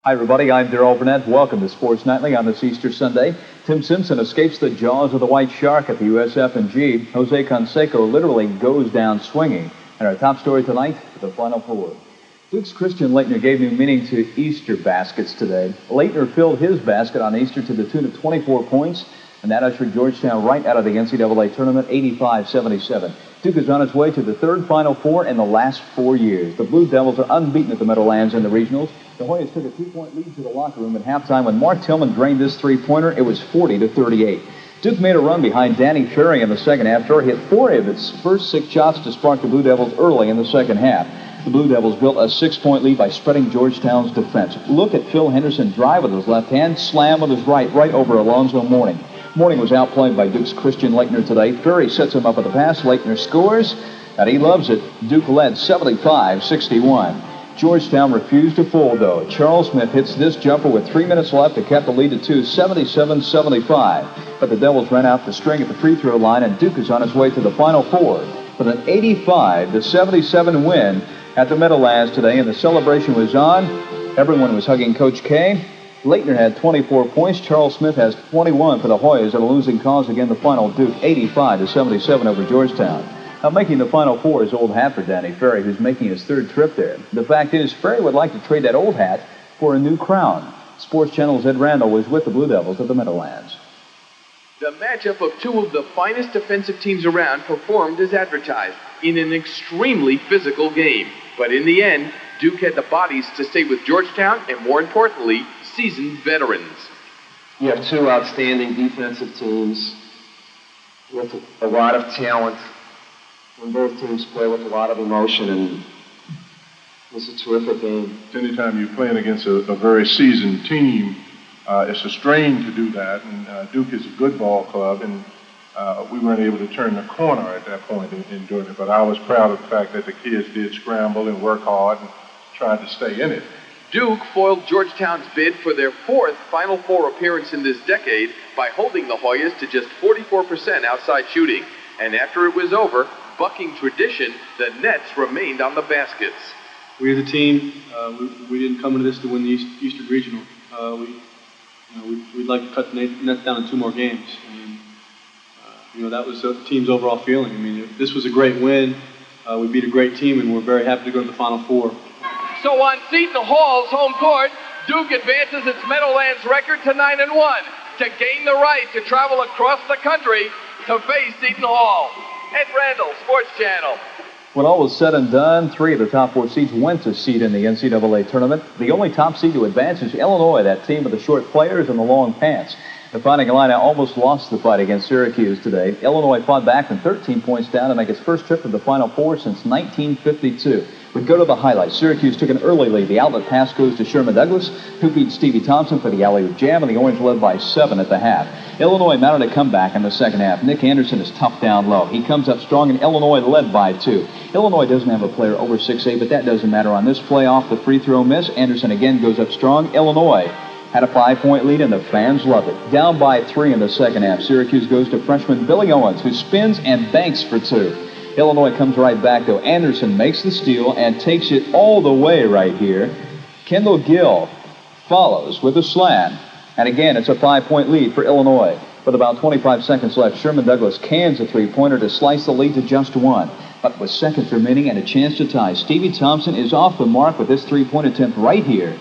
Hi, everybody. I'm Darrell Burnett. Welcome to Sports Nightly on this Easter Sunday. Tim Simpson escapes the jaws of the White Shark at the USF&G. Jose Canseco literally goes down swinging. And our top story tonight, the Final Four. Duke's Christian Laettner gave new meaning to Easter baskets today. Laettner filled his basket on Easter to the tune of 24 points, and that ushered Georgetown right out of the NCAA tournament, 85-77. Duke is on its way to the third Final Four in the last 4 years. The Blue Devils are unbeaten at the Meadowlands in the regionals. The Hoyas took a 2-point lead to the locker room at halftime. When Mark Tillman drained this three-pointer, it was 40-38. Duke made a run behind Danny Ferry in the second half. Ferry hit 4 of its first 6 shots to spark the Blue Devils early in the second half. The Blue Devils built a 6-point lead by spreading Georgetown's defense. Look at Phil Henderson drive with his left hand, slam with his right over Alonzo Mourning. Mourning was outplayed by Duke's Christian Laettner today. Ferry sets him up with a pass. Laettner scores, and he loves it. Duke led 75-61. Georgetown refused to fold, though. Charles Smith hits this jumper with 3 minutes left to keep the lead to 2, 77-75. But the Devils ran out the string at the free throw line, and Duke is on its way to the Final Four with an 85-77 win at the Meadowlands today, and the celebration was on. Everyone was hugging Coach K. Laettner had 24 points. Charles Smith has 21 for the Hoyas at a losing cause. Again, the final Duke 85-77 over Georgetown. Now, making the Final Four is old hat for Danny Ferry, who's making his 3rd trip there. The fact is, Ferry would like to trade that old hat for a new crown. Sports Channel's Ed Randall was with the Blue Devils at the Meadowlands. The matchup of 2 of the finest defensive teams around performed as advertised in an extremely physical game. But in the end, Duke had the bodies to stay with Georgetown and, more importantly, seasoned veterans. You have 2 outstanding defensive teams with a lot of talent. When both teams play with a lot of emotion, and it was a terrific game. Anytime you're playing against a very seasoned team, it's a strain to do that, and Duke is a good ball club, and we weren't able to turn the corner at that point in doing it, but I was proud of the fact that the kids did scramble and work hard and tried to stay in it. Duke foiled Georgetown's bid for their 4th Final Four appearance in this decade by holding the Hoyas to just 44% outside shooting, and after it was over, bucking tradition, the Nets remained on the baskets. We as a team, we didn't come into this to win the Eastern Regional. We'd like to cut the Nets down in 2 more games. And, that was the team's overall feeling. I mean, this was a great win. We beat a great team, and we're very happy to go to the Final Four. So on Seton Hall's home court, Duke advances its Meadowlands record to 9-1 to gain the right to travel across the country to face Seton Hall. Ed Randall, Sports Channel. When all was said and done, 3 of the top 4 seeds went to seed in the NCAA tournament. The only top seed to advance is Illinois, that team with the short players and the long pants. The Fighting Illini almost lost the fight against Syracuse today. Illinois fought back from 13 points down to make its first trip to the Final Four since 1952. We go to the highlights. Syracuse took an early lead. The outlet pass goes to Sherman Douglas, who beat Stevie Thompson for the alley-oop jam, and the Orange led by 7 at the half. Illinois mounted a comeback in the second half. Nick Anderson is tough down low. He comes up strong, and Illinois led by 2. Illinois doesn't have a player over 6'8", but that doesn't matter on this play off the free throw miss. Anderson again goes up strong. Illinois had a 5-point lead, and the fans love it. Down by 3 in the second half. Syracuse goes to freshman Billy Owens, who spins and banks for 2. Illinois comes right back, though. Anderson makes the steal and takes it all the way right here. Kendall Gill follows with a slam. And again, it's a 5-point lead for Illinois. With about 25 seconds left, Sherman Douglas cans a 3-pointer to slice the lead to just 1. But with seconds remaining and a chance to tie, Stevie Thompson is off the mark with this 3-point attempt right here.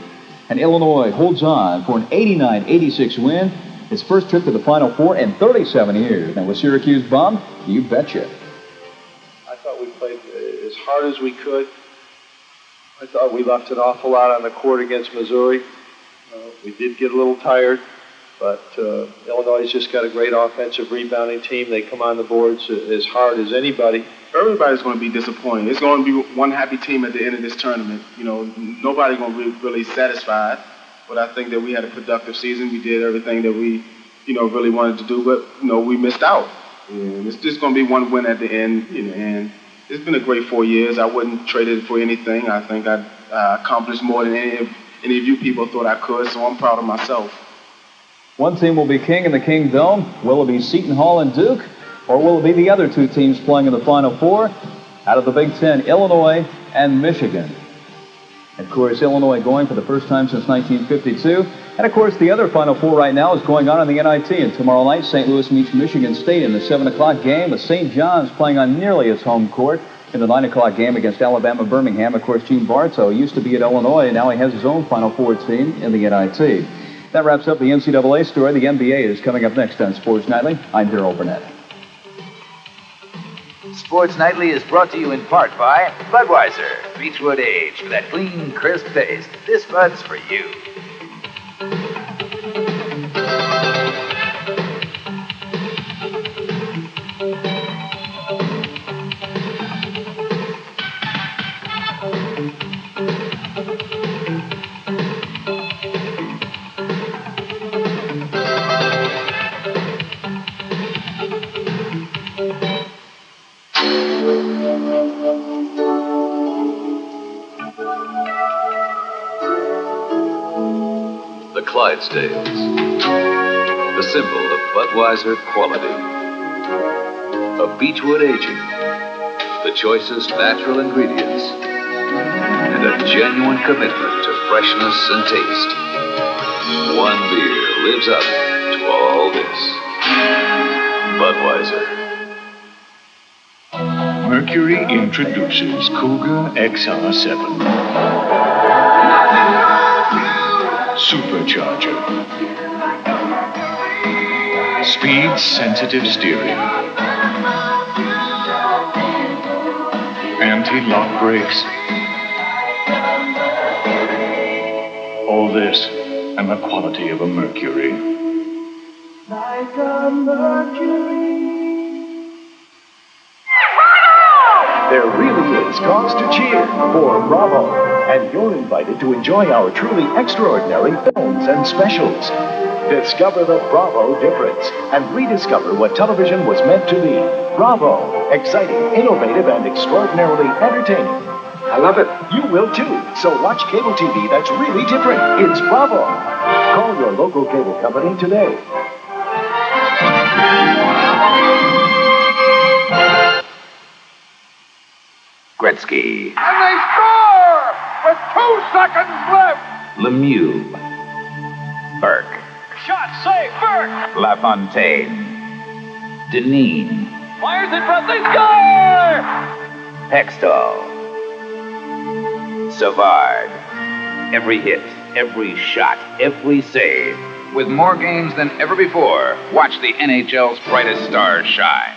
And Illinois holds on for an 89-86 win. Its first trip to the Final Four in 37 years. And with Syracuse bummed, you betcha. I thought we played as hard as we could. I thought we left an awful lot on the court against Missouri. We did get a little tired, but Illinois just got a great offensive rebounding team. They come on the boards as hard as anybody. Everybody's going to be disappointed. It's going to be one happy team at the end of this tournament. Nobody's going to be really satisfied, but I think that we had a productive season. We did everything that we, really wanted to do, but, we missed out. And it's just going to be one win at the end, and it's been a great 4 years. I wouldn't trade it for anything. I think I accomplished more than any of you people thought I could, so I'm proud of myself. One team will be king in the King Dome. Will it be Seton Hall and Duke? Or will it be the other 2 teams playing in the Final Four? Out of the Big Ten, Illinois and Michigan. Of course, Illinois going for the first time since 1952. And, of course, the other Final Four right now is going on in the NIT. And tomorrow night, St. Louis meets Michigan State in the 7 o'clock game, with St. John's playing on nearly its home court in the 9 o'clock game against Alabama Birmingham. Of course, Gene Bartow used to be at Illinois, and now he has his own Final Four team in the NIT. That wraps up the NCAA story. The NBA is coming up next on Sports Nightly. I'm Daryl Burnett. Sports Nightly is brought to you in part by Budweiser, Beechwood Age, for that clean, crisp taste. This Bud's for you. The Clydesdales, the symbol of Budweiser quality. Of Beechwood aging, the choicest natural ingredients, and a genuine commitment to freshness and taste. One beer lives up to all this. Budweiser. Mercury introduces Cougar XR7. Supercharger. Speed-sensitive steering. Anti-lock brakes. All this and the quality of a Mercury. Like a Mercury. There really is cause to cheer for Bravo, and you're invited to enjoy our truly extraordinary films and specials. Discover the Bravo difference and rediscover what television was meant to be. Bravo, exciting, innovative, and extraordinarily entertaining. I love it. You will too. So watch cable TV that's really different. It's Bravo. Call your local cable company today. Gretzky, And they score with 2 seconds left. Lemieux, Burke, Shot safe, Burke. LaFontaine, Deneen, Fires in front, they score. Hextall, Savard. Every hit, every shot, every save. With more games than ever before, watch the NHL's brightest stars shine.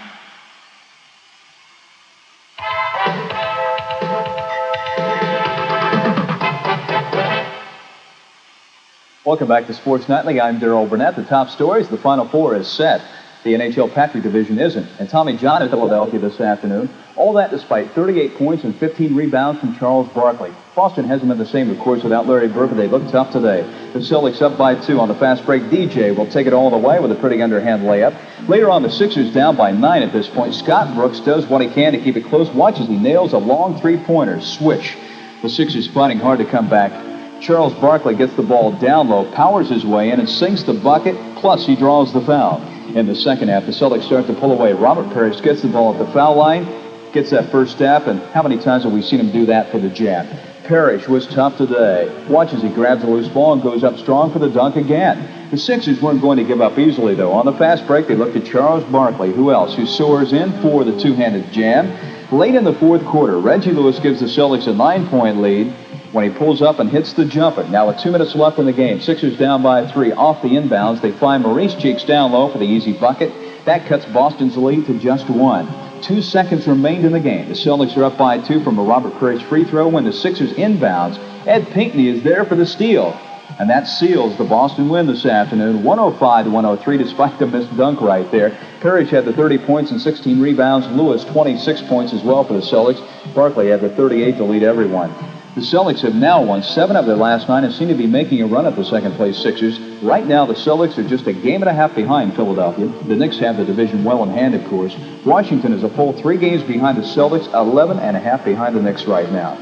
Welcome back to Sports Nightly. I'm Daryl Burnett. The top stories, the Final Four is set. The NHL Patrick Division isn't. And Tommy John in Philadelphia this afternoon. All that despite 38 points and 15 rebounds from Charles Barkley. Boston hasn't been the same, of course, without Larry Bird, but they look tough today. The Celtics up by 2 on the fast break. DJ will take it all the way with a pretty underhand layup. Later on, the Sixers down by 9 at this point. Scott Brooks does what he can to keep it close. Watch as he nails a long three-pointer. Swish. The Sixers fighting hard to come back. Charles Barkley gets the ball down low, powers his way in, and sinks the bucket, plus he draws the foul. In the second half, the Celtics start to pull away. Robert Parrish gets the ball at the foul line, gets that first step, and how many times have we seen him do that for the Jam? Parrish was tough today. Watch as he grabs a loose ball and goes up strong for the dunk again. The Sixers weren't going to give up easily, though. On the fast break, they looked at Charles Barkley. Who else? Who soars in for the two-handed jam. Late in the fourth quarter, Reggie Lewis gives the Celtics a 9-point lead when he pulls up and hits the jumper. Now with 2 minutes left in the game, Sixers down by 3 off the inbounds. They find Maurice Cheeks down low for the easy bucket. That cuts Boston's lead to just 1. 2 seconds remained in the game. The Celtics are up by 2 from a Robert Parrish free throw. When the Sixers inbounds, Ed Pinckney is there for the steal. And that seals the Boston win this afternoon, 105-103, despite the missed dunk right there. Parrish had the 30 points and 16 rebounds. Lewis, 26 points as well for the Celtics. Barkley had the 38 to lead everyone. The Celtics have now won 7 of their last 9 and seem to be making a run at the second-place Sixers. Right now, the Celtics are just a game and a half behind Philadelphia. The Knicks have the division well in hand, of course. Washington is a full 3 games behind the Celtics, 11 and a half behind the Knicks right now.